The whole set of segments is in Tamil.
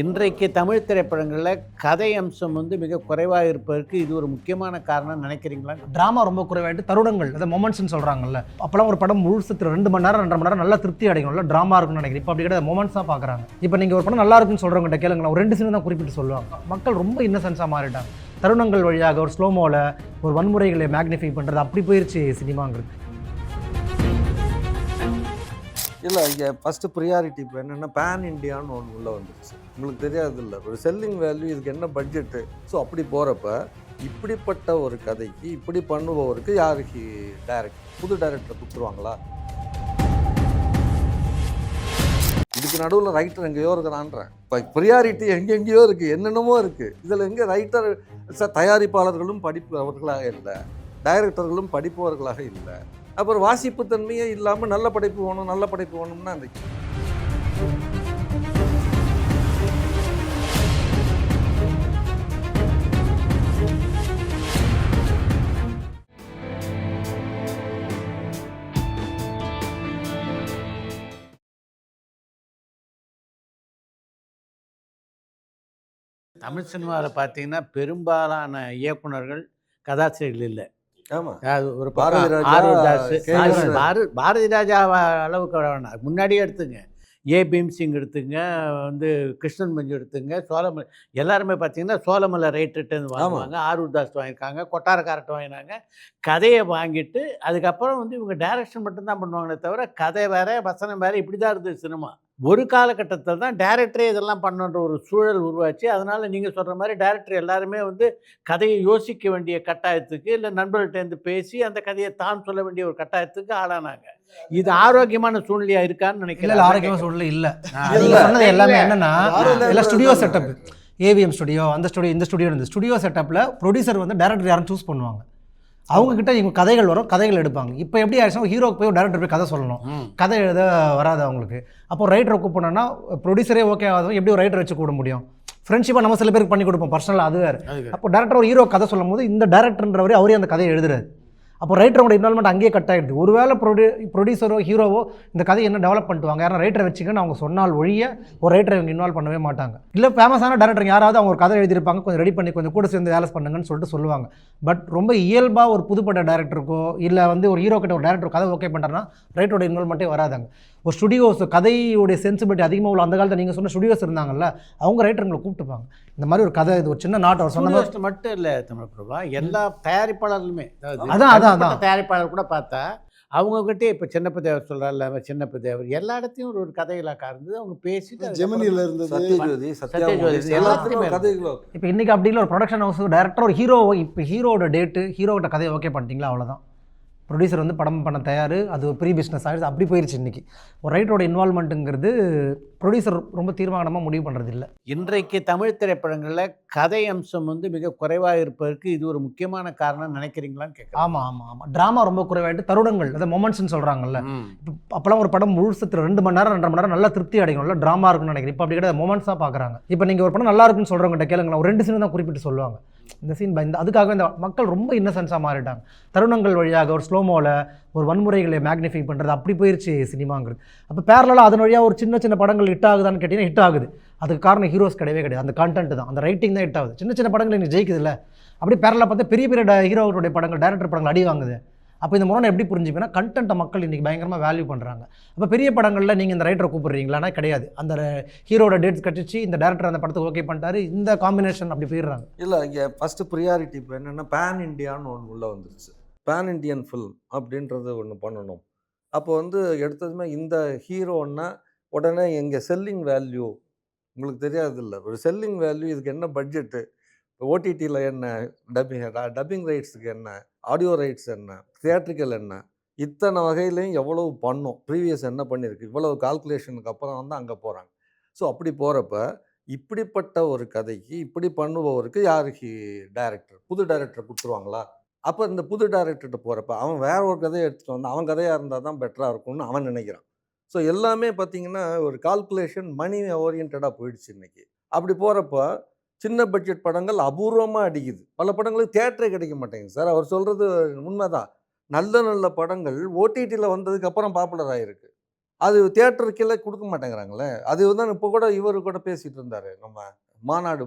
இன்றைக்கு தமிழ் திரைப்படங்களில் கதை அம்சம் மிக குறைவாக இருப்பதற்கு இது ஒரு முக்கியமான காரணம் நினைக்கிறீங்களா? டிராமா ரொம்ப குறைவாயிட்டு தருணங்கள் அதை மொமெண்ட்ஸ்னு சொல்கிறாங்கல்ல. அப்போலாம் ஒரு படம் முழுசு 2 மணி நேரம் 2.5 மணி நேரம் நல்லா திருப்தி அடைக்கணும்ல, டிராமா இருக்குன்னு நினைக்கிறேன். இப்போ அப்படி கிடையாது, மொமெண்ட்ஸ் தான் பார்க்குறாங்க. இப்போ நீங்கள் ஒரு படம் நல்லா இருக்குன்னு சொல்கிறவங்ககிட்ட கேளுங்களா, ஒரு 2 சீன் தான் குறிப்பிட்டு சொல்லுவாங்க. மக்கள் ரொம்ப இன்னசென்ஸாக மாறிட்டாங்க. தருணங்கள் வழியாக ஒரு ஸ்லோமோவில் ஒரு வன்முறைகளை மேக்னிஃபை பண்ணுறது அப்படி போயிடுச்சு சினிமாங்கிறது. இல்லை, இங்கே ஃபஸ்ட்டு ப்ரியாரிட்டி இப்போ என்னென்னா பேன் இண்டியான்னு ஒன்று உள்ளே வந்துருச்சு. உங்களுக்கு தெரியாது இல்லை, ஒரு செல்லிங் வேல்யூ, இதுக்கு என்ன பட்ஜெட்டு. ஸோ அப்படி போகிறப்ப இப்படிப்பட்ட ஒரு கதைக்கு இப்படி பண்ணுபவருக்கு யாருக்கு டைரக்ட் புது டைரக்டரை கொடுத்துருவாங்களா? இதுக்கு நடுவில் ரைட்டர் எங்கேயோ இருக்கிறான்றேன். இப்போ ப்ரியாரிட்டி எங்கெங்கேயோ இருக்குது, என்னென்னமோ இருக்குது. இதில் எங்கே ரைட்டர் தயாரிப்பாளர்களும் படிப்பவர்களாக இல்லை, டைரக்டர்களும் படிப்பவர்களாக இல்லை. அப்புறம் வாசிப்பு தன்மையே இல்லாமல் நல்ல படைப்பு வேணும், நல்ல படைப்பு வேணும்னா அந்த தமிழ் சினிமாவில் பார்த்தீங்கன்னா பெரும்பாலான இயக்குனர்கள் கதாசிரியர்கள் இல்லை. ஆமாம், ஒரு பாரதி ராஜா அளவுக்கு வேணாம், முன்னாடியே எடுத்துங்க, ஏ பீம்சிங் எடுத்துங்க, கிருஷ்ணன் மஞ்சு எடுத்துங்க, சோழமலை எல்லாருமே பார்த்தீங்கன்னா சோழமலை ரைட்டர்ட்டு வாங்குவாங்க, ஆரூர்தாஸ் வாங்கியிருக்காங்க, கொட்டாரக்காரட்டு வாங்கினாங்க. கதையை வாங்கிட்டு அதுக்கப்புறம் இவங்க டைரக்ஷன் மட்டும்தான் பண்ணுவாங்களே தவிர கதை வேற வசனம் வேற, இப்படி தான் இருந்தது சினிமா. ஒரு காலகட்டத்தில் தான் டைரக்டரே இதெல்லாம் பண்ணுன்ற ஒரு சூழல் உருவாச்சு. அதனால் நீங்கள் சொல்கிற மாதிரி டைரக்டர் எல்லாருமே கதையை யோசிக்க வேண்டிய கட்டாயத்துக்கு, இல்லை நண்பர்கள்ட்டேருந்து பேசி அந்த கதையை தான் சொல்ல வேண்டிய ஒரு கட்டாயத்துக்கு ஆளானாங்க. இது ஆரோக்கியமான சூழ்நிலையா இருக்கான்னு நினைக்கிறேன். ஆரோக்கியமான சூழ்நிலை இல்லை. நீங்கள் சொன்னது எல்லாமே என்னன்னா, எல்லாம் ஸ்டுடியோ செட்டப், ஏவிஎம் ஸ்டுடியோ, அந்த ஸ்டுடியோ, இந்த ஸ்டுடியோ இருந்து ஸ்டுடியோ செட்டப்பில் ப்ரொடியூசர் டைரக்டர் யாரும் சூஸ் பண்ணுவாங்க. அவங்கக்கிட்ட இவங்க கதைகள் வரும், கதைகள் எடுப்பாங்க. இப்போ எப்படி ஆயிடுச்சுன்னா, ஹீரோக்கு போய் டேரக்டர் போய் கதை சொல்லணும், கதை எழுத வராது அவங்களுக்கு. அப்போ ரைட்டரை கூப்பிடணும்னா ப்ரொடியூசரே ஓகே ஆகாதவங்க எப்படி ஒரு ரைட்டர் வச்சு கூட முடியும்? ஃப்ரெண்ட்ஷிப்பாக நம்ம சில பேருக்கு பண்ணி கொடுப்போம் பர்சனலாக, அது வேறு. அப்போ டேரக்டர் ஒரு ஹீரோ கதை சொல்லும் போது இந்த டேரக்டர்ன்றவரே அவரே அந்த கதையை எழுதுறாரு. அப்போ ரைட்டரோட இன்வால்மெண்ட் அங்கேயே கட் ஆகிடுது. ஒருவேளை ப்ரொடியூசரோ ஹீரோவோ இந்த கதையை என்ன டெவலப் பண்ணிட்டுவாங்க, யாரும் ரைட்டரை வச்சுக்கன்னு அவங்க சொன்னால் ஒழிய ஒரு ரைட்டரை இவங்க இன்வால்வ் பண்ணவே மாட்டாங்க. இல்லை ஃபேமஸான டேரக்டர் யாராவது அவங்க ஒரு கதை எழுதியிருப்பாங்க, கொஞ்சம் ரெடி பண்ணி கொஞ்சம் கூட சேர்ந்து வேலை பண்ணுங்கன்னு சொல்லிட்டு சொல்லுவாங்க. பட் ரொம்ப இயல்பாக ஒரு புதுப்பட்ட டேரக்டருக்கோ இல்லை ஒரு ஹீரோ கிட்ட ஒரு டேரக்டர் கதை ஓகே பண்ணுறாங்கன்னா ரைட்டரோட இன்வால்மெண்ட்டே வராதாங்க. ஒரு ஸ்டுடியோஸ் கதையுடைய சென்சிபிலிட்டி அதிகமாக உள்ள அந்த காலத்தில் நீங்கள் சொன்ன ஸ்டுடியோஸ் இருந்தாங்கல்ல, அவங்க ரைட்டருங்களை கூப்பிட்டுப்பாங்க. இந்த மாதிரி ஒரு கதை, இது ஒரு சின்ன நாட், அவர் சொன்ன மட்டும் இல்லை தமிழ் பிரபா, எல்லா தயாரிப்பாளர்களுமே, அதான் தயாரிப்பாளர் கூட பார்த்தா அவங்ககிட்டே இப்போ சின்னப்ப தேவர் சொல்கிறார்ல, சின்னப்ப தேவர் எல்லா இடத்தையும் ஒரு கதைகளாக இருந்தது. அவங்க பேசிட்டு ஜெமினியில் இருந்தது, சத்யஜோதி எல்லாத்தையுமே கதைகளோ. இப்போ இன்றைக்கி அப்படி இல்லை, ஒரு ப்ரொடக்ஷன் ஹவுஸ் டேரக்டர் ஒரு ஹீரோ, இப்போ ஹீரோட டேட்டு, ஹீரோகிட்ட கதையை ஓகே பண்ணிட்டீங்களா, அவ்வளோதான். ப்ரொடியூசர் படம் பண்ண தயார், அது ஒரு ப்ரீ பிஸ்னஸ் ஆகிடுச்சு, அப்படி போயிடுச்சு. இன்றைக்கி ஒரு ரைட்டரோட இன்வால்மெண்ட்டுங்கிறது ப்ரொடியூசர் ரொம்ப தீர்மானமாக முடிவு பண்ணுறது இல்லை. இன்றைக்கு தமிழ் திரைப்படங்களில் கதை அம்சம் மிக குறைவாக இருப்பதற்கு இது ஒரு முக்கியமான காரணம் நினைக்கிறீங்களான்னு கேட்குறேன். ஆமாம், டிராமா ரொம்ப குறைவாயிட்டு தருணங்கள், அதை மொமெண்ட்ஸ்னு சொல்கிறாங்கல்ல. இப்போ அப்போலாம் ஒரு படம் முழுசு 2 மணி நேரம் 2.5 மணி நேரம் நல்லா திருப்தி அடைக்கணும்ல, டிராமா இருக்குன்னு நினைக்கிறேன். இப்போ அப்படி கிடையாது, மொமெண்ட்ஸ் தான் பார்க்குறாங்க. இப்போ நீங்கள் ஒரு படம் நல்லா இருக்குன்னு சொல்கிறவங்ககிட்ட கேளுங்களா, ஒரு 2 சீன் தான் குறிப்பிட்டு சொல்லுவாங்க. இந்த சீன் அதுக்காக இந்த மக்கள் ரொம்ப இன்னசென்ஸாக மாறிட்டாங்க. தருணங்கள் வழியாக ஒரு ஸ்லோமோவில் ஒரு வன்முறைகளை மேக்னிஃபை பண்ணுறது அப்படி போயிடுச்சு சினிமாங்கிறது. அப்போ பேரலாக அதன் வழியாக ஒரு சின்ன சின்ன படங்கள் ஹிட் ஆகுதான்னு கேட்டிங்கன்னா ஹிட் ஆகுது. அதுக்கு காரணம் ஹீரோஸ் கிடையவே கிடையாது, அந்த கான்டென்ட் தான், அந்த ரைட்டிங் தான் ஹிட் ஆகுது. சின்ன சின்ன படங்கள் இன்னைக்கு ஜெயிக்குது இல்லை. அப்படி பேரலாக பார்த்தா பெரிய பெரிய ஹீரோவுடைய படங்கள், டைரக்டர் படங்கள் அடி வாங்குது. அப்போ இந்த முறை எப்படி புரிஞ்சுப்பேன்னா, கண்டென்ட்டை மக்கள் இன்றைக்கி பயங்கரமாக வேல்யூ பண்ணுறாங்க. அப்போ பெரிய படங்களில் நீங்கள் இந்த ரைட்டரை கூப்பிட்றீங்களான்னா கிடையாது, அந்த ஹீரோட டேட்ஸ் கட்டிச்சு இந்த டேரக்டர் அந்த படத்துக்கு ஓகே பண்ணிட்டாரு, இந்த காம்பினேஷன் அப்படி போயிடுறாங்க. இல்லை, இங்கே ஃபஸ்ட்டு ப்ரியாரிட்டி இப்போ என்னென்னா பேன் இண்டியான்னு ஒன்று உள்ளே வந்துருச்சு. பேன் இண்டியன் ஃபில்ம் அப்படின்றது ஒன்று பண்ணணும். அப்போ எடுத்ததுமே இந்த ஹீரோன்னா உடனே எங்கள் செல்லிங் வேல்யூ, உங்களுக்கு தெரியாது இல்லை, ஒரு செல்லிங் வேல்யூ, இதுக்கு என்ன பட்ஜெட்டு, ஓடிடியில் என்ன, டப்பிங் ரைட்ஸுக்கு என்ன, ஆடியோ ரைட்ஸ் என்ன, தியேட்ரிக்கல் என்ன, இத்தனை வகையிலையும் எவ்வளவு பண்ணோம், ப்ரீவியஸ் என்ன பண்ணியிருக்கு, இவ்வளவு கால்குலேஷனுக்கு அப்புறம் அங்கே போகிறாங்க. ஸோ அப்படி போகிறப்ப இப்படிப்பட்ட ஒரு கதைக்கு இப்படி பண்ணுபவருக்கு யாருக்கு டைரக்டர் புது டைரக்டர் கொடுத்துருவாங்களா? அப்போ இந்த புது டைரக்டர்கிட்ட போகிறப்ப அவன் வேற ஒரு கதையை எடுத்துகிட்டு அவன் கதையாக இருந்தால் தான் பெட்டராக இருக்கும்னு அவன் நினைக்கிறான். ஸோ எல்லாமே பார்த்திங்கன்னா ஒரு கால்குலேஷன், மணி ஓரியன்டாக போயிடுச்சு இன்றைக்கி. அப்படி போகிறப்ப சின்ன பட்ஜெட் படங்கள் அபூர்வமாக அடிக்குது. பல படங்களுக்கு தியேட்டரே கிடைக்க மாட்டேங்குது சார். அவர் சொல்கிறது உண்மைதான். நல்ல நல்ல படங்கள் ஓடிடியில் வந்ததுக்கப்புறம் பாப்புலர் ஆகிருக்கு. அது தியேட்டருக்கெல்லாம் கொடுக்க மாட்டேங்கிறாங்களே. அது தான் இப்போ கூட இவர் கூட பேசிட்டு இருந்தார், நம்ம மாநாடு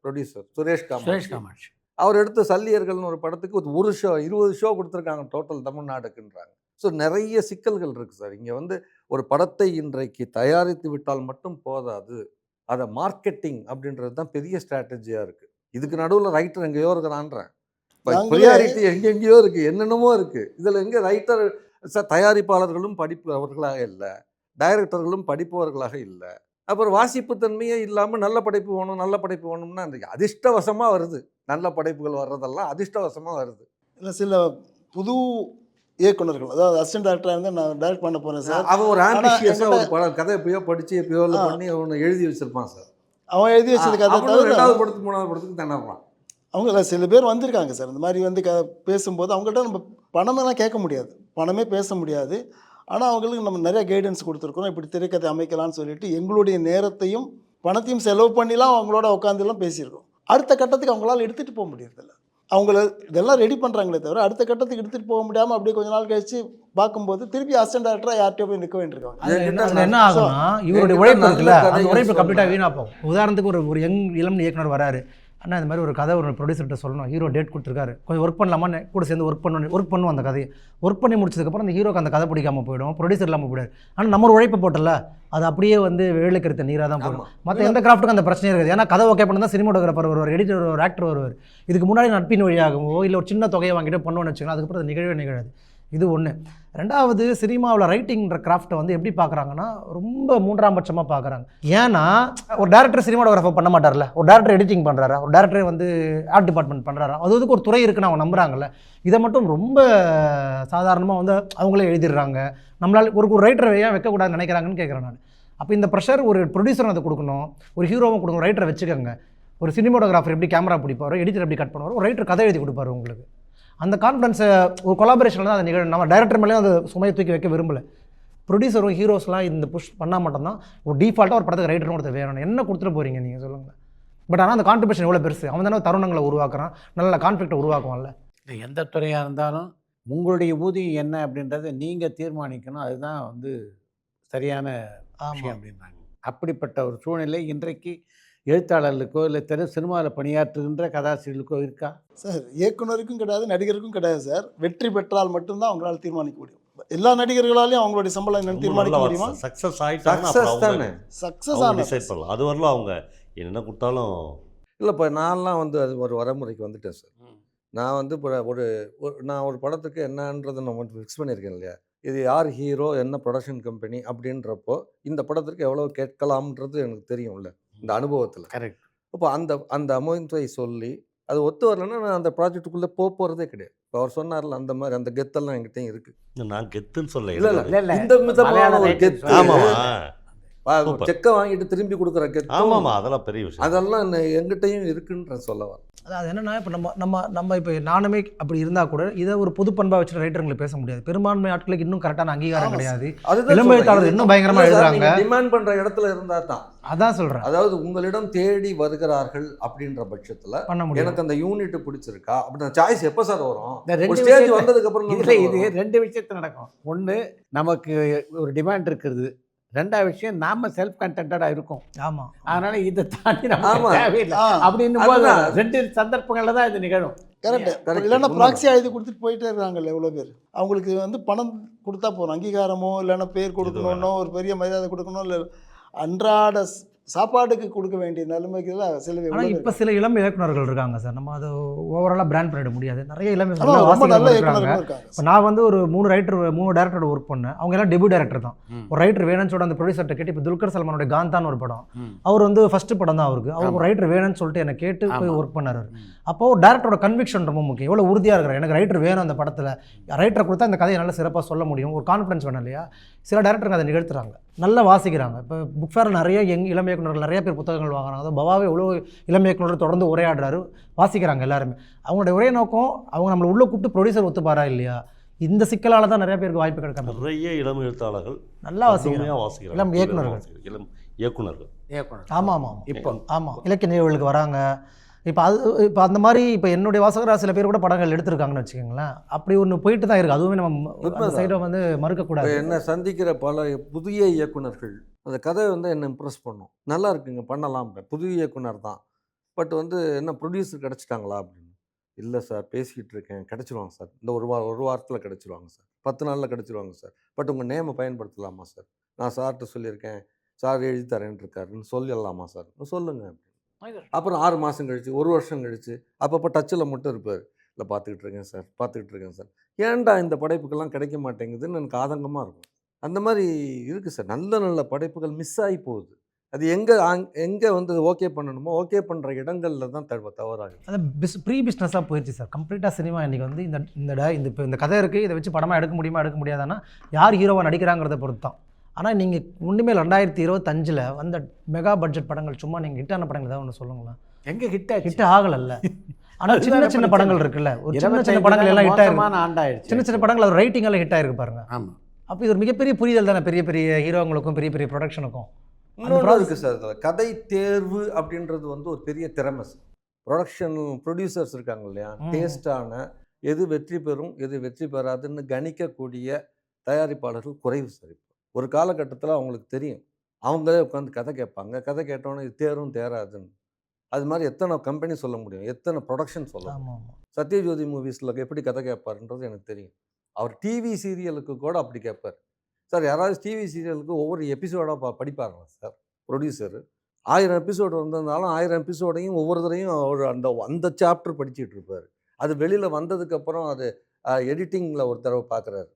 ப்ரொடியூசர் சுரேஷ் காமாட்சி. அவர் எடுத்த சல்லியர்கள்னு ஒரு படத்துக்கு ஒரு ஷோ 20 ஷோ கொடுத்துருக்காங்க டோட்டல் தமிழ்நாடுக்குன்றாங்க. ஸோ நிறைய சிக்கல்கள் இருக்குது சார். இங்கே வந்து ஒரு படத்தை இன்றைக்கு தயாரித்து விட்டால் மட்டும் போதாது, அதை மார்க்கெட்டிங் அப்படின்றது தான் பெரிய ஸ்ட்ராட்டஜியாக இருக்குது. இதுக்கு நடுவில் ரைட்டர் எங்கேயோ இருக்கிறான்றேன், ப்ரியாரிட்டி எங்கெங்கேயோ இருக்குது, என்னென்னமோ இருக்குது. இதில் எங்கே ரைட்டர் தயாரிப்பாளர்களும் படிப்பவர்களாக இல்லை, டைரக்டர்களும் படிப்பவர்களாக இல்லை. அப்புறம் வாசிப்பு தன்மையே இல்லாமல் நல்ல படைப்பு வேணும் நல்ல படைப்பு வேணும்னா அந்த அதிர்ஷ்டவசமாக வருது. நல்ல படைப்புகள் வர்றதெல்லாம் அதிர்ஷ்டவசமாக வருது. இல்லை சில புது இயக்குனர்கள், அதாவது அசிஸ்டன்ட் டேரக்டராக இருந்தால் நான் டைரக்ட் பண்ண போகிறேன் சார். அவன் ஒரு ஆம்பிஷியஸாக ஒரு படம் கதை எப்பயோ படித்து எப்பயோ பண்ணி அவனை எழுதி வச்சிருப்பான் சார். அவன் எழுதி வச்சது கதை தவிர 2வது படத்துக்கு 3வது படத்துக்கு திணறான். அவங்க சில பேர் வந்திருக்காங்க சார் இந்த மாதிரி வந்து பேசும்போது அவங்கள்ட்ட நம்ம பணமெல்லாம் கேட்க முடியாது, பணமே பேச முடியாது. ஆனால் அவங்களுக்கு நம்ம நிறைய கைடன்ஸ் கொடுத்துருக்குறோம், இப்படி திரைக்கதை அமைக்கலாம்னு சொல்லிட்டு எங்களுடைய நேரத்தையும் பணத்தையும் செலவு பண்ணிலாம் அவங்களோட உட்காந்துலாம் பேசியிருக்கோம். அடுத்த கட்டத்துக்கு அவங்களால எடுத்துகிட்டு போக முடியறதில்ல. அவங்கள இதெல்லாம் ரெடி பண்ணுறாங்களே தவிர அடுத்த கட்டத்துக்கு எடுத்துகிட்டு போக முடியாமல் அப்படியே கொஞ்ச நாள் கழிச்சு பார்க்கும்போது திருப்பி அசிஸ்டன்ட் டேரக்டராக யார்கிட்டயோ போய் நிற்க வேண்டியிருக்காங்க. என்ன ஆகும்னா இவருடைய உழைப்பு இருக்குல்ல, அந்த உழைப்பு கம்ப்ளீட்டாக வீணாக போகும். உதாரணத்துக்கு ஒரு இளம் இயக்குனர் வராரு, அண்ணா இந்த மாதிரி ஒரு கதை ஒரு ப்ரொடியூசர்கிட்ட சொல்லணும், ஹீரோ டேட் கொடுத்துருக்காரு, கொஞ்சம் ஒர்க் பண்ணலாமான்னு கூட சேர்ந்து ஒர்க் பண்ணுவோம். அந்த கதையை ஒர்க் பண்ணி முடிச்சதுக்கப்புறம் அந்த ஹீரோக்கு அந்த கதை பிடிக்காமல் போயிடும், ப்ரொடியூசர் இல்லாமல் போயிடாது. ஆனால் நம்ம ஒரு உழைப்பு போட்டல அது அப்படியே வந்து வேலைக்கிறத நீராக தான் போடும். மற்ற எந்த கிராஃப்ட்டுக்கும் அந்த பிரச்சனையே இருக்குது. ஏன்னா கதை ஓகே பண்ணால் தான் சினிமாட்டோகிராஃபர் வருவார், எடிட்டர் வருவார், ஆக்டர் வருவார். இதுக்கு முன்னாடி நட்பின் வழியாகவோ இல்லை ஒரு சின்ன தொகையை வாங்கிட்டு பண்ணுவோன்னு வச்சுக்கலாம், அதுக்கப்புறம் அது நிகழாது. இது ஒன்று. ரெண்டாவது, சினிமாவில் ரைட்டிங்ன்ற கிராஃப்ட்டை வந்து எப்படி பார்க்குறாங்கன்னா ரொம்ப 3ஆம் பட்சமாக பார்க்குறாங்க. ஏன்னா ஒரு டேரக்டர் சினிமாட்டோகிராஃபர் பண்ண மாட்டார்ல, ஒரு டேரக்டர் எடிட்டிங் பண்ணுறாரா, ஒரு டேரக்டர் வந்து ஆர்ட் டிபார்ட்மெண்ட் பண்ணுறாரா, அதுக்கு ஒரு துறை இருக்குன்னு அவங்க நம்புறாங்கல்ல. இதை மட்டும் ரொம்ப சாதாரணமாக வந்து அவங்களே எழுதிடுறாங்க. நம்மளால் ஒரு ரைட்டரை ஏன் வைக்கக்கூடாதுன்னு நினைக்கிறாங்கன்னு கேட்குறேன் நான். அப்போ இந்த ப்ரெஷர் ஒரு ப்ரொடியூசரும் அதை கொடுக்கணும், ஒரு ஹீரோவும் கொடுக்கணும். ரைட்டரை வச்சுக்கோங்க, ஒரு சினிமாட்டோகிராஃபர் எப்படி கேமரா பிடிப்பாரோ, எடிட்டர் எப்படி கட் பண்ணுவாரோ, ஒரு ரைட்டர் கதை எழுதி கொடுப்பாரு உங்களுக்கு. அந்த கான்ஃபிடன்ஸை ஒரு கொலாபரேஷனில் தான் அதை நிகழும். நம்ம டைரக்டர் மேலேயும் அந்த சுமையை தூக்கி வைக்க விரும்பலை. ப்ரொடியூசரும் ஹீரோஸ்லாம் இந்த புஷ் பண்ணால் மட்டும்தான் ஒரு டிஃபால்ட்டாக ஒரு படத்துக்கு ரைட்டரும் ஒருத்தர் வேணும். என்ன கொடுத்துட்டு போகிறீங்க நீங்கள் சொல்லுங்கள். பட் ஆனால் அந்த கான்ட்ரிபியூஷன் எவ்வளோ பெருசு, அவன் தானே தருணங்களை உருவாக்குறான், நல்ல கான்ஃப்ளிக்ட்டை உருவாக்குவான்ல. எந்த துறையாக இருந்தாலும் உங்களுடைய ஊதியம் என்ன அப்படின்றத நீங்கள் தீர்மானிக்கணும், அதுதான் வந்து சரியான விஷயம் அப்படின்றாங்க. அப்படிப்பட்ட ஒரு சூழ்நிலை இன்றைக்கு எழுத்தாளர்களுக்கோ இல்லை சினிமாவில் பணியாற்றுகின்ற கதாசிரியர்களுக்கோ இருக்கா சார்? இயக்குனருக்கும் கிடையாது, நடிகருக்கும் கிடையாது சார். வெற்றி பெற்றால் மட்டும்தான் அவங்களால தீர்மானிக்க முடியும். எல்லா நடிகர்களாலையும் அவங்களுடைய சம்பளம் என்னன்னு தீர்மானிக்க முடியுமா? சக்ஸஸ் ஆகிட்டாங்க, சக்ஸஸ் ஆனால் டிசைட் பண்ணலாம். அது வரலாம் அவங்க என்ன கொடுத்தாலும் இல்லை. இப்போ நான்லாம் வந்து அது ஒரு வரமுறைக்கு வந்துட்டேன் சார். நான் வந்து இப்போ நான் ஒரு படத்துக்கு என்னன்றதை நான் வந்து ஃபிக்ஸ் பண்ணியிருக்கேன் இல்லையா, இது யார் ஹீரோ, என்ன ப்ரொடக்ஷன் கம்பெனி அப்படின்றப்போ இந்த படத்திற்கு எவ்வளோ கேட்கலாம்ன்றது எனக்கு தெரியும்ல இந்த அனுபவத்தில். கரெக்ட். இப்போ அந்த அமௌண்ட்டை சொல்லி அது ஒத்து வரலன்னா நான் அந்த ப்ராஜெக்டுக்குள்ளே போகிறதே கிடையாது. இப்போ அவர் சொன்னார்ல அந்த மாதிரி அந்த கெத்தெல்லாம் என்கிட்டையும் இருக்குது. நான் கெத்துன்னு சொல்ல இல்லை இந்த விதமான ஒரு கெத்து. ஆமாம், செக்கை வாங்கிட்டு திரும்பி கொடுக்குற கெத்து. ஆமாம், அதெல்லாம் பெரிய விஷயம். அதெல்லாம் எங்கிட்டையும் இருக்குன்ற சொல்ல வர. அது என்னன்னா இப்போ நம்ம இப்போ நானுமே அப்படி இருந்தால் கூட இதை ஒரு பொது பண்பாக வச்சுட்டு ரைட்டருங்களை பேச முடியாது. பெரும்பான்மை ஆட்களுக்கு இன்னும் கரெக்டான அங்கீகாரம் கிடையாது. இளம் எழுத்தாளர்கள் இன்னும் பயங்கரமாக எழுதுறாங்க. டிமாண்ட் பண்ணுற இடத்துல இருந்தால் தான் அதான் சொல்கிறேன். அதாவது உங்களிடம் தேடி வருகிறார்கள் அப்படின்ற பட்சத்தில் பண்ண முடியும். எனக்கு அந்த யூனிட் பிடிச்சிருக்கா அப்படின்ற சாய்ஸ் எப்போ சார் வரும்? ஒரு ஸ்டேஜ் வந்ததுக்கப்புறம் இல்லை, இது 2 விஷயத்தில் நடக்கும். ஒன்று, நமக்கு ஒரு டிமாண்ட் இருக்கிறது. 2வது விஷயம், நாம செல்ஃப் கண்டென்டடாக இருக்கும். ஆமாம், அதனால இதை தாண்டி நம்ம தேவையில்லை அப்படின்னு போது 2 சந்தர்ப்பங்களில் தான் இது நிகழும். கரெக்ட். இல்லைன்னா ப்ராக்ஸியாக எழுதி கொடுத்துட்டு போயிட்டே இருக்காங்கல்ல எவ்வளோ பேர். அவங்களுக்கு வந்து பணம் கொடுத்தா போகிறோம், அங்கீகாரமோ இல்லைன்னா பேர் கொடுக்கணுன்னோ ஒரு பெரிய மரியாதை கொடுக்கணும், இல்லை அன்றாட சாப்பாடுக்கு கொடுக்க வேண்டிய நிலைமைக்கு சில. ஆனால் இப்போ சில இளம் இயக்குனர்கள் இருக்காங்க சார், நம்ம அதை ஓவராலாக பிராண்ட் பண்ணிட முடியாது. நிறைய இளம் ரொம்ப நல்ல இருக்காங்க. இயக்குனர்கள். இப்போ நான் வந்து ஒரு 3 டேரக்டரோட ஒர்க் பண்ணேன். அவங்க எல்லாம் டெபியூ டேரக்டர் தான். ஒரு ரைட்டர் வேணும்னு சொல்லிட்டு அந்த ப்ரொடியூசர்கிட்ட கேட்டு, இப்போ துல்கர் சல்மானோட காந்தான்னு ஒரு படம், அவர் வந்து ஃபர்ஸ்ட் படம் தான் அவருக்கு. ஒரு ரைட்டர் வேணும்னு சொல்லிட்டு என்னை கேட்டு போய் ஒர்க் பண்ணார். அப்போ ஒரு டேரக்டரோட கன்விக்ஷன் ரொம்ப முக்கியம். எவ்வளோ உறுதியாக இருக்கிறார், எனக்கு ரைட்டர் வேணும் அந்த படத்தில், ரைட்டரை கொடுத்தா அந்த கதையை நல்லா சிறப்பாக சொல்ல முடியும், ஒரு கான்ஃபிடன்ஸ் வேணும் இல்லையா? சில டேரக்டருங்க அதை நிகழ்த்துறாங்க, நல்லா வாசிக்கிறாங்க. இப்போ புக் ஃபேர் நிறைய இளம் இயக்குனர்கள் நிறைய பேர் புத்தகங்கள் வாங்குறாங்க. அதாவது பவாவே எவ்வளோ இளம் இயக்குனர் தொடர்ந்து உரையாடுறாரு, வாசிக்கிறாங்க எல்லாருமே. அவங்களுடைய ஒரே நோக்கம், அவங்க நம்மளை உள்ளே கூப்பிட்டு ப்ரொடியூசர் ஒத்துப்பாரா இல்லையா? இந்த சிக்கலால் தான் நிறைய பேருக்கு வாய்ப்பு கிடைக்காது. நிறைய இளம் எழுத்தாளர்கள் நல்லா வாசிக்கிறாங்க, இளம் இயக்குனர்கள், இளம் இயக்குனர்கள். ஆமாம் ஆமாம், இப்போ ஆமாம் இலக்கிய நிகழ்வுகளுக்கு வராங்க. இப்போ அந்த மாதிரி இப்போ என்னுடைய வாசகராக சில பேர் கூட படங்கள் எடுத்திருக்காங்கன்னு வச்சுக்கோங்களேன். அப்படி ஒன்று போயிட்டு தான் இருக்குது. அதுவுமே நம்ம அந்த உண்மைதான். சைடை வந்து மறுக்கக்கூடாது. இப்போ என்ன சந்திக்கிற பல புதிய இயக்குனர்கள் அந்த கதை வந்து என்ன இம்ப்ரெஸ் பண்ணும். நல்லா இருக்குங்க பண்ணலாம். புது இயக்குனர் தான். பட் வந்து என்ன ப்ரொடியூசர் கிடச்சிட்டாங்களா அப்படின்னு. இல்லை சார் பேசிக்கிட்டு இருக்கேன் கிடச்சிருவாங்க சார். இந்த ஒரு வாரத்தில் கிடச்சிருவாங்க சார். 10 நாளில் கிடச்சிருவாங்க சார். பட் உங்கள் நேமை பயன்படுத்தலாமா சார்? நான் சார்கிட்ட சொல்லியிருக்கேன். சார் எழுதி தரேன் இருக்காருன்னு சொல்லலாமா சார்? சொல்லுங்க. அப்புறம் 6 மாதம் கழிச்சு 1 வருஷம் கழிச்சு அப்பப்போ டச்சில் மட்டும் இருப்பார். இல்லை பார்த்துக்கிட்டு இருக்கேன் சார். ஏன்டா இந்த படைப்புக்கெல்லாம் கிடைக்க மாட்டேங்குதுன்னு எனக்கு ஆதங்கமாக இருக்கும். அந்த மாதிரி இருக்குது சார். நல்ல நல்ல படைப்புகள் மிஸ் ஆகி போகுது. அது எங்கே வந்து ஓகே பண்ணணுமோ ஓகே பண்ணுற இடங்களில் தான் தவறாகுது. அது ப்ரீ பிஸ்னஸாக போயிடுச்சு சார். கம்ப்ளீட்டாக சினிமா இன்றைக்கி வந்து இந்த கதை இருக்குது, இதை வச்சு படமாக எடுக்க முடியுமா எடுக்க முடியாதானா யார் ஹீரோவாக நடிக்கிறாங்கிறத பொறுத்து தான். ஆனால் நீங்கள் ஒன்றுமே 2025 வந்த மெகா பட்ஜெட் படங்கள் சும்மா நீங்கள் ஹிட்டான படங்கள் ஏதாவது ஒன்று சொல்லுங்களேன். எங்கே ஹிட் ஆகலைல்ல. ஆனால் சின்ன படங்கள் இருக்குல்ல, ஒரு சின்ன படங்கள் எல்லாம் ஹிட் ஆயிருக்கு. ஆண்டாயிடுச்சு. சின்ன படங்கள் அது ரைட்டிங் எல்லாம் ஹிட் ஆயிருக்கு பாருங்க. ஆமாம். அப்போ இது ஒரு மிகப்பெரிய புரிதல் தானே பெரிய பெரிய ஹீரோங்களுக்கும் பெரிய பெரிய ப்ரொடக்ஷனுக்கும். இன்னொன்று இருக்குது சார். இதில் கதை தேர்வு அப்படின்றது வந்து ஒரு பெரிய திறமை சார். ப்ரொடியூசர்ஸ் இருக்காங்க இல்லையா, டேஸ்டான எது வெற்றி பெறும் எது வெற்றி பெறாதுன்னு கணிக்கக்கூடிய தயாரிப்பாளர்கள் குறைவு சார். இப்போ ஒரு காலகட்டத்தில் அவங்களுக்கு தெரியும். அவங்களே உட்காந்து கதை கேட்பாங்க. கதை கேட்டோன்னே இது தேரும் தேராதுன்னு. அது மாதிரி எத்தனை கம்பெனி சொல்ல முடியும், எத்தனை ப்ரொடக்ஷன் சொல்லலாம். சத்யஜோதி மூவிஸில் எப்படி கதை கேட்பாருன்றது எனக்கு தெரியும். அவர் டிவி சீரியலுக்கு கூட அப்படி கேட்பார் சார். யாராவது டிவி சீரியலுக்கு ஒவ்வொரு எபிசோடாக படிப்பாருங்களா சார் ப்ரொடியூசரு? 1000 எபிசோடு வந்திருந்தாலும் 1000 எபிசோடையும் ஒவ்வொரு தடையும் அவர் அந்த சாப்டர் படிச்சுட்டு இருப்பார். அது வெளியில் வந்ததுக்கப்புறம் அது எடிட்டிங்கில் ஒரு தடவை பார்க்குறாரு.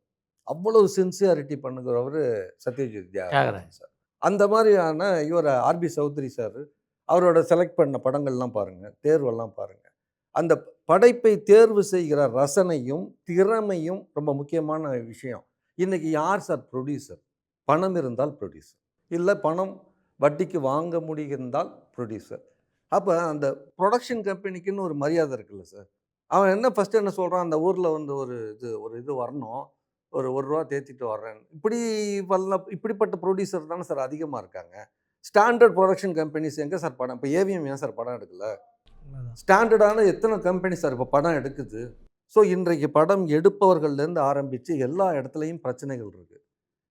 அவ்வளவு சின்சியாரிட்டி பண்ணுகிறவர் சத்யஜித் தியாகராஜன் சார். அந்த மாதிரியான இவர் ஆர்பி சௌத்ரி சார் அவரோட செலக்ட் பண்ண படங்கள்லாம் பாருங்கள், தேர்வெல்லாம் பாருங்கள். அந்த படைப்பை தேர்வு செய்கிற ரசனையும் திறமையும் ரொம்ப முக்கியமான விஷயம். இன்றைக்கி யார் சார் ப்ரொடியூசர்? பணம் இருந்தால் ப்ரொடியூசர், இல்லை பணம் வட்டிக்கு வாங்க முடிந்தால் ப்ரொடியூசர். அப்போ அந்த ப்ரொடக்ஷன் கம்பெனிக்குன்னு ஒரு மரியாதை இருக்குல்ல சார். அவன் என்ன ஃபஸ்ட்டு என்ன சொல்கிறான், அந்த ஊரில் வந்து ஒரு இது வரணும், ஒரு ரூபா தேத்திட்டு வர்றேன். இப்படிப்பட்ட ப்ரொடியூசர் தானே சார் அதிகமாக இருக்காங்க. ஸ்டாண்டர்ட் ப்ரொடக்ஷன் கம்பெனிஸ் எங்கே சார் படம்? இப்போ ஏவிஎம் ஏன் சார் படம் எடுக்கல? ஸ்டாண்டர்டான எத்தனை கம்பெனி சார் இப்போ படம் எடுக்குது? ஸோ இன்றைக்கு படம் எடுப்பவர்கள்லேருந்து ஆரம்பித்து எல்லா இடத்துலையும் பிரச்சனைகள் இருக்குது.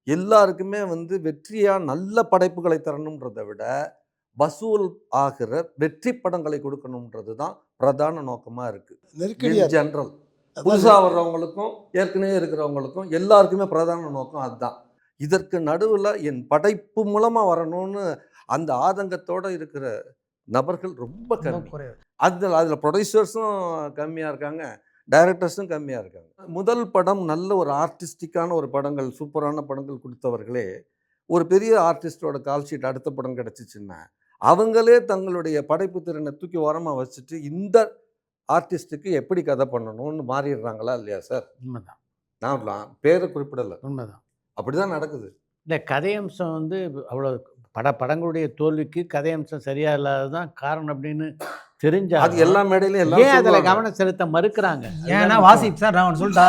எல்லாருக்குமே வந்து வெற்றியாக நல்ல படைப்புகளை தரணுன்றதை விட வசூல் ஆகிற வெற்றி படங்களை கொடுக்கணுன்றது தான் பிரதான நோக்கமாக இருக்குது. ஜென்ரல் புதுசாக வர்றவங்களுக்கும் ஏற்கனவே இருக்கிறவங்களுக்கும் எல்லாருக்குமே பிரதான நோக்கம் அதுதான். இதற்கு நடுவில் என் படைப்பு மூலமாக வரணும்னு அந்த ஆதங்கத்தோடு இருக்கிற நபர்கள் ரொம்ப கம்மி. அதில் ப்ரொடியூசர்ஸும் கம்மியாக இருக்காங்க, டைரக்டர்ஸும் கம்மியாக இருக்காங்க. முதல் படம் நல்ல ஒரு ஆர்டிஸ்டிக்கான ஒரு படங்கள், சூப்பரான படங்கள் கொடுத்தவர்களே ஒரு பெரிய ஆர்டிஸ்டோட கால்ஷீட் அடுத்த படம் கிடச்சிச்சின்னா அவங்களே தங்களுடைய படைப்பு திறனை தூக்கி ஓரமாக வச்சுட்டு இந்த ஆர்டிஸ்ட்டுக்கு எப்படி கதை பண்ணணும்னு மாறிடுறாங்களா இல்லையா சார்? உண்மைதான். நான் பேரை குறிப்பிடலை, உண்மைதான். அப்படி தான் நடக்குது. இல்லை, கதையம்சம் வந்து அவ்வளோ படங்களுடைய தோல்விக்கு கதையம்சம் சரியாக இல்லாத தான் காரணம் அப்படின்னு தெரிஞ்சா அது எல்லா மேடையிலும் ஏன் அதில் கவனம் செலுத்த மறுக்கிறாங்க? ஏன்னா வாசிப் சார், நான் ஒன்று சொல்லிட்டா,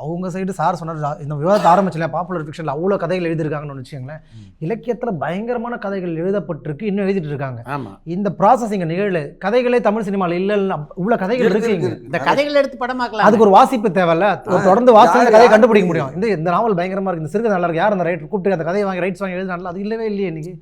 அவங்க சைடு சார் சொன்னார், இந்த விவாதத்தை ஆரம்பிச்சல பாப்புலர் ஃபிக்ஷனில் அவ்வளோ கதைகள் எழுதியிருக்காங்கன்னு வச்சுக்கோங்களேன். இலக்கியத்தில் பயங்கரமான கதைகள் எழுதப்பட்டிருக்கு, இன்னும் எழுதிட்டு இருக்காங்க. ஆமாம். இந்த ப்ராசஸிங் நிகழ்வு கதைகளே தமிழ் சினிமாவில் இல்லை, இவ்வளோ கதைகள் இருக்குங்க. இந்த கதைகள் எடுத்து படமாக்கலாம். அதுக்கு ஒரு வாசிப்பு தேவையில்ல, தொடர்ந்து வாசித்து அந்த கதையை கண்டுபிடிக்க முடியும். இந்த நாவல் பயங்கரமாக இருக்குது, இந்த சிறுகதை நல்லா இருக்கு, யார் அந்த ரைட்டர் கூப்பிட்டு அந்த கதையை வாங்கி ரைட்ஸ் வாங்கி எழுதினால அது இல்லவே இல்லையே. இன்னைக்கு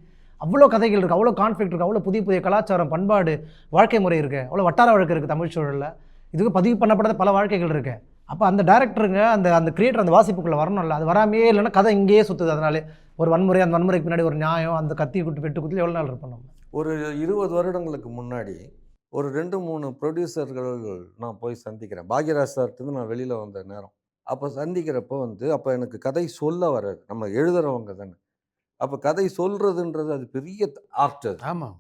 அவ்வளோ கதைகள் இருக்குது, அவ்வளோ கான்ஃப்ளிக்ட் இருக்குது, அவ்வளோ புதிய புதிய கலாச்சாரம் பண்பாடு வாழ்க்கை முறை இருக்குது, அவ்வளோ வட்டார வழக்கு இருக்குது தமிழ் சூழலில். இதுக்கு பதிவு பண்ணப்படாத பல வாழ்க்கைகள் இருக்குது. அப்போ அந்த டேரக்டருங்க அந்த கிரியேட்டர் அந்த வாசிப்புக்குள்ளே வரணும்ல, அது வராமே இல்லைன்னா கதை இங்கேயே சுற்றுது. அதனாலே ஒரு வன்முறை, அந்த வன்முறைக்கு பின்னாடி ஒரு நியாயம், அந்த கத்தி வெட்டு குத்தி எவ்வளோ நாள் இருப்போம் நம்ம. ஒரு 20 வருடங்களுக்கு முன்னாடி ஒரு 2-3 ப்ரொடியூசர்கள் நான் போய் சந்திக்கிறேன். பாக்யராஜ் சார்ட்டு நான் வெளியில் வந்த நேரம். அப்போ சந்திக்கிறப்போ அப்போ எனக்கு கதை சொல்ல வராது, நம்ம எழுதுகிறவங்க தானே. அப்போ கதை சொல்கிறதுன்றது அது பெரிய ஆர்ட். அது ஆமாம்.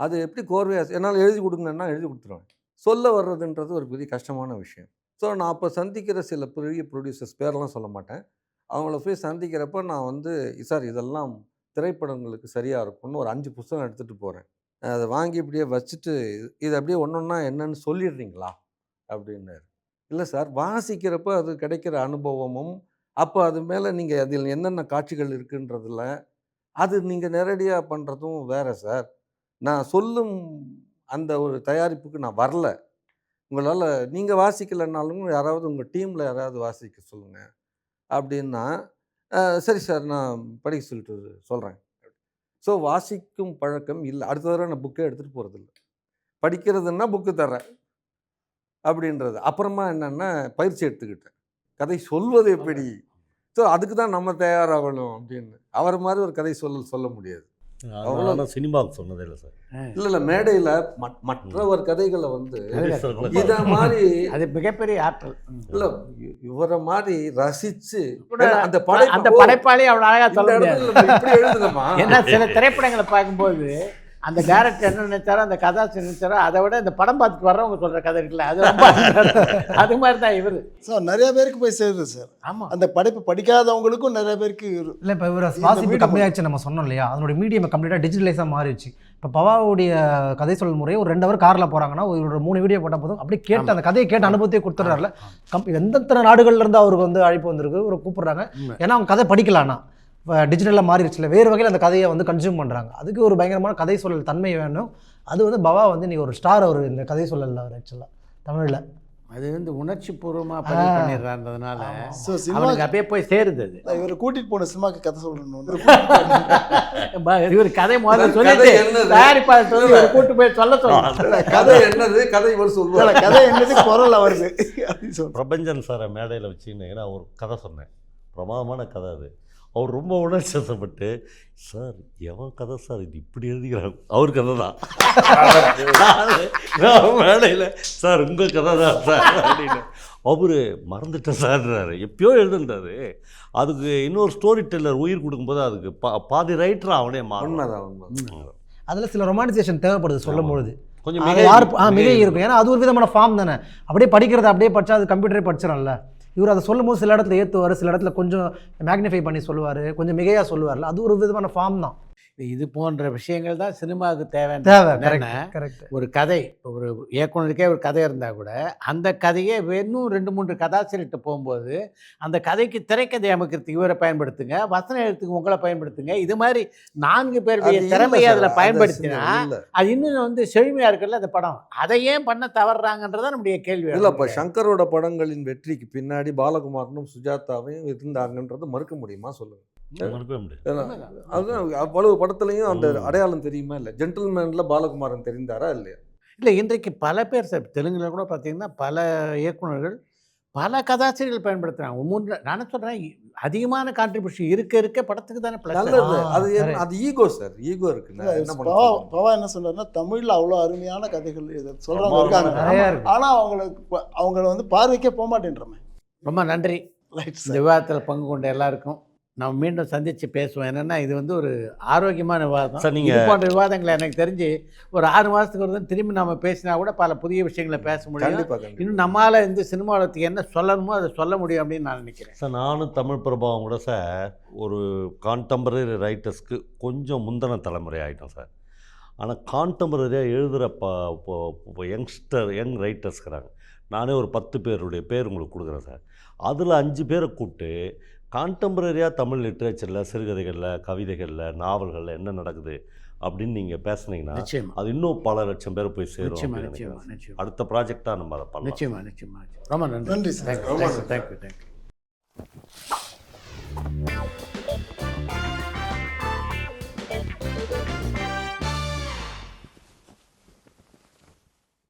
அது எப்படி கோர்வையாக என்னால் எழுதி கொடுங்கன்னா எழுதி கொடுத்துருவேன். சொல்ல வர்றதுன்றது ஒரு பெரிய கஷ்டமான விஷயம். ஸோ நான் அப்போ சந்திக்கிற சில பெரிய ப்ரொடியூசர்ஸ் பேரெல்லாம் சொல்ல மாட்டேன். அவங்கள போய் சந்திக்கிறப்ப நான் சார் இதெல்லாம் திரைப்படங்களுக்கு சரியாக இருக்கும்னு ஒரு 5 புத்தகம் எடுத்துகிட்டு போகிறேன். அதை வாங்கி இப்படியே வச்சுட்டு இது அப்படியே ஒன்றா என்னன்னு சொல்லிடுறீங்களா அப்படின்னாரு. இல்லை சார், வாசிக்கிறப்ப அது கிடைக்கிற அனுபவமும் அப்போ அது மேலே நீங்கள் அதில் என்னென்ன காட்சிகள் இருக்குன்றதில் அது நீங்கள் நேரடியாக பண்ணுறதும் வேறு சார். நான் சொல்லும் அந்த ஒரு தயாரிப்புக்கு நான் வரல, உங்களால் நீங்கள் வாசிக்கலைன்னாலும் யாராவது உங்கள் டீமில் யாராவது வாசிக்க சொல்லுங்கள் அப்படின்னா, சரி சார் நான் படிக்க சொல்லிட்டு சொல்கிறேன். ஸோ வாசிக்கும் பழக்கம் இல்லை. அடுத்த தடவை நான் புக்கே எடுத்துகிட்டு போகிறதில்ல. படிக்கிறதுன்னா புக்கு தர்றேன் அப்படின்றது. அப்புறமா என்னென்னா பயிற்சி எடுத்துக்கிட்டேன், கதை சொல்வது எப்படி. ஸோ அதுக்கு தான் நம்ம தயாராகணும் அப்படின்னு. அவர் மாதிரி ஒரு கதை சொல்ல முடியாது. அவ்வளோ சினிமாவுக்கு சொன்னதே இல்லை சார். இல்லை மேடையில் மற்றவர் கதைகளை வந்து இதை மாதிரி அது மிகப்பெரிய ஆற்றல். இல்லை இவரை மாதிரி ரசித்து அந்த படைப்பாளி அவ்வளோ அழகாக சொல்ல முடியாது. இப்படி எழுதுனமா ஏன்னா சில திரைப்படங்களை பார்க்கும்போது அந்த டேரக்டர் என்ன நினைச்சாரோ, அந்த கதாசிரியர் நினைச்சாரோ, அதை விட இந்த படம் பார்த்துட்டு வர்றவங்க சொல்கிற கதை இருக்குல்ல, அது ரொம்ப அது மாதிரி தான் இவர். ஸோ நிறைய பேருக்கு போய் சேருது சார். ஆமாம், அந்த படைப்பு படிக்காதவங்களுக்கும் நிறைய பேருக்கு இல்லை இப்போ இவர் வாசிப்பு கம்மியாகிடுச்சு நம்ம சொன்னோம் இல்லையா, அதனுடைய மீடியம் கம்ப்ளீட்டாக டிஜிட்டலைஸாக மாறிடுச்சு. இப்போ பவாவுடைய கதை சொல்லும் முறையை ஒரு 2 ஹவர் காரில் போகிறாங்கன்னா ஒரு 3 வீடியோ போட்டால் போதும், அப்படியே கேட்டு அந்த கதையை கேட்டு அனுபவத்தையே கொடுத்துட்றாருல. எந்தெந்த நாடுகள்லேருந்து அவருக்கு வந்து அழைப்பு வந்திருக்கு, ஒரு கூப்பிட்றாங்க. ஏன்னா அவங்க கதை படிக்கலான்னா இப்போ டிஜிட்டலாக மாறிடுச்சுல, வேறு வகையில் அந்த கதையை வந்து கன்சியூம் பண்ணுறாங்க. அதுக்கு ஒரு பயங்கரமான கதை சொல்லல் தன்மை வேணும். அது வந்து பவா வந்து நீ ஒரு ஸ்டார் அவர் இந்த கதை சொல்லல அவர் ஆக்சுவலாக தமிழில். அது வந்து உணர்ச்சி பூர்வமாக பதிவு பண்ணிடுறான்றதுனால ஸோ சினிமா அவனுக்கு அப்படியே போய் சேருது. அது இவர் கூட்டிகிட்டு போன சினிமாக்கு கதை சொல்லணும். இவர் கதை முதல்ல சொல்லிட்டு தயாரிப்பாளர் சொல்லி இவர் கூட்டு போய் சொல்ல சொல்லுங்க. கதை என்னது, கதை ஒரு சொல்லுவாங்க, கதை என்னது குரல் வருது அப்படின்னு சொல்லுங்க. பிரபஞ்சன் சாரை மேடையில் வச்சுன்னு நான் ஒரு கதை சொன்னேன், பிரமாதமான கதை. அது அவர் ரொம்ப உணர்ச்சி வசப்பட்டு, சார் எவன் கதை சார் இது இப்படி எழுதிக்கிறாங்க, அவர் கதை தான் மேடையில், சார் உங்கள் கதை தான் சார் அப்படின்னு. அவர் மறந்துட்டேன் சார்ன்றாரு, எப்பயோ எழுதுன்றாரு. அதுக்கு இன்னொரு ஸ்டோரி டெல்லர் உயிர் கொடுக்கும்போது அதுக்கு பாதி ரைட்டர் அவனே மாறும். அதில் சில ரொமானிசேஷன் தேவைப்படுது சொல்லும் பொழுது. கொஞ்சம் மிகை இருக்கும். ஏன்னா அது ஒரு விதமான ஃபார்ம் தானே. அப்படியே படிக்கிறத அப்படியே படித்தா அது கம்ப்யூட்டரே படிச்சிடல. இவர் அதை சொல்லும் போது சில இடத்துல ஏற்றுவார், சில இடத்துல கொஞ்சம் மேக்னிஃபை பண்ணி சொல்லுவார், கொஞ்சம் மிகையாக சொல்லுவார்ல. அது ஒரு விதமான ஃபார்ம் தான். இது போன்ற விஷயங்கள் தான் சினிமாவுக்கு தேவை. கரெக்ட். ஒரு கதை, ஒரு இயக்குனருக்கே ஒரு கதை இருந்தால் கூட அந்த கதையை இன்னும் 2-3 கதாசிரியர்கிட்ட போகும்போது அந்த கதைக்கு திரைக்கதை அமைக்கிறதுக்கு இவரை பயன்படுத்துங்க, வசனம் எழுத்துக்கு உங்களை பயன்படுத்துங்க, இது மாதிரி 4 பேருடைய திறமையை அதில் பயன்படுத்தினா அது இன்னும் வந்து செழுமையாக இருக்குல்ல அந்த படம். அதை ஏன் பண்ண தவறுறாங்கன்றதான் நம்முடைய கேள்வி. இல்லை இப்போ சங்கரோட படங்களின் வெற்றிக்கு பின்னாடி பாலகுமாரனும் சுஜாதாவையும் இருந்தாங்கன்றது மறுக்க முடியுமா சொல்லுங்கள்? அதுதான் அவ்வளவு படத்துலையும் அந்த அடையாளம் தெரியுமா இல்லை? ஜென்டில்மேனில் பாலகுமாரன் தெரிந்தாரா இல்லையா? இல்லை, இன்றைக்கு பல பேர் சார் தெலுங்குல கூட பார்த்தீங்கன்னா பல இயக்குனர்கள் பல கதாசிரியர்கள் பயன்படுத்துகிறாங்க. நான் சொல்கிறேன், அதிகமான கான்ட்ரிபியூஷன் இருக்க படத்துக்கு தானே ப்ளஸ். நல்லது. அது ஈகோ சார், ஈகோ இருக்குன்னு பவா என்ன சொல்றாருன்னா, தமிழில் அவ்வளோ அருமையான கதைகள் சொல்கிறவங்க இருக்காங்க, ஆனால் அவங்கள வந்து பார்வைக்கே போக மாட்டேன்றமே. ரொம்ப நன்றி இந்த விவாதத்தில் பங்கு கொண்ட எல்லாருக்கும். நம்ம மீண்டும் சந்தித்து பேசுவோம். என்னென்னா இது வந்து ஒரு ஆரோக்கியமான விவாதம். சார் இது போன்ற விவாதங்களை எனக்கு தெரிஞ்சு ஒரு 6 மாதத்துக்கு ஒரு திரும்பி நம்ம பேசினா கூட பல புதிய விஷயங்களை பேச முடியும். இன்னும் நம்மளால் இந்த சினிமா உலகத்துக்கு என்ன சொல்லணுமோ அதை சொல்ல முடியும் அப்படின்னு நான் நினைக்கிறேன். சார் நானும் தமிழ் பிரபாவம் கூட சார் ஒரு கான்டெம்பரரி ரைட்டர்ஸ்க்கு கொஞ்சம் முந்தின தலைமுறை ஆகிட்டோம் சார். ஆனால் கான்டெம்பரரியாக எழுதுகிற யங் ரைட்டர்ஸ்கிறாங்க. நானே ஒரு 10 பேருடைய பேர் உங்களுக்கு கொடுக்குறேன் சார். அதில் 5 பேரை கூப்பிட்டு கான்டெம்பரரியாக தமிழ் லிட்ரேச்சரில், சிறுகதைகளில், கவிதைகளில், நாவல்களில் என்ன நடக்குது அப்படின்னு நீங்கள் பேசுனீங்கன்னா அது இன்னும் பல லட்சம் பேர் போய் சேரும். அடுத்த ப்ராஜெக்டாக நம்ம அதை பண்ணலாம். நிச்சயமாக. ரொம்ப நன்றி. நன்றி சார். தேங்க்யூ.